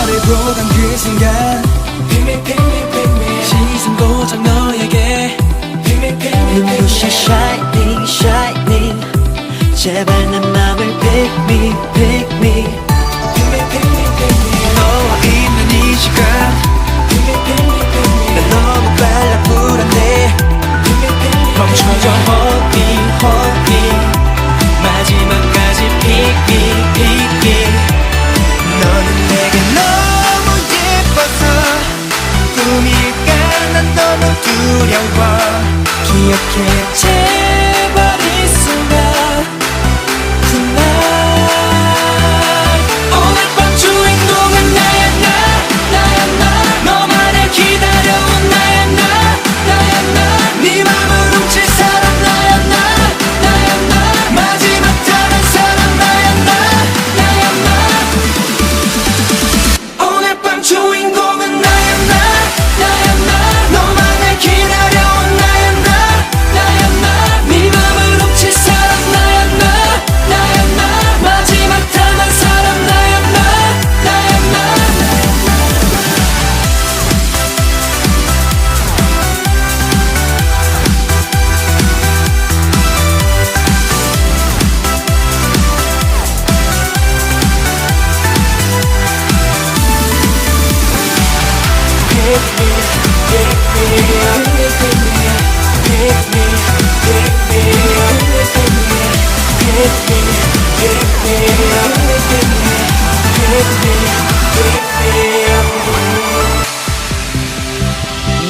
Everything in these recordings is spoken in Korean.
너를 보던 그 순간 시선 고정 너에게 눈부셔 shining shining 제발 내 맘을 pick me pick me 너와 있는 이 시간 난 너무 빨라 불안해 멈춰줘 hold me hold me 마지막까지 pick me pick me 너는 내게 너무 예뻐서 꿈일까 난 너무 두려워 기억해 제발 이 순간 tonight 오늘 밤 주인공은 나야 나 너만을 기다려온 나야 나 네 맘을 훔칠 사람 나야 나 마지막 다른 사람 나야 나 오늘 밤 주인공은 나야 나 너만을 기다려온 나야 나 네 맘을 훔칠 사람 나야 나 마지막 다른 사람 나야 나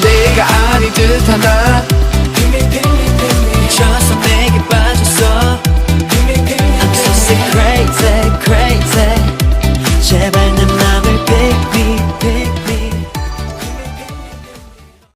내가 아닌 듯하다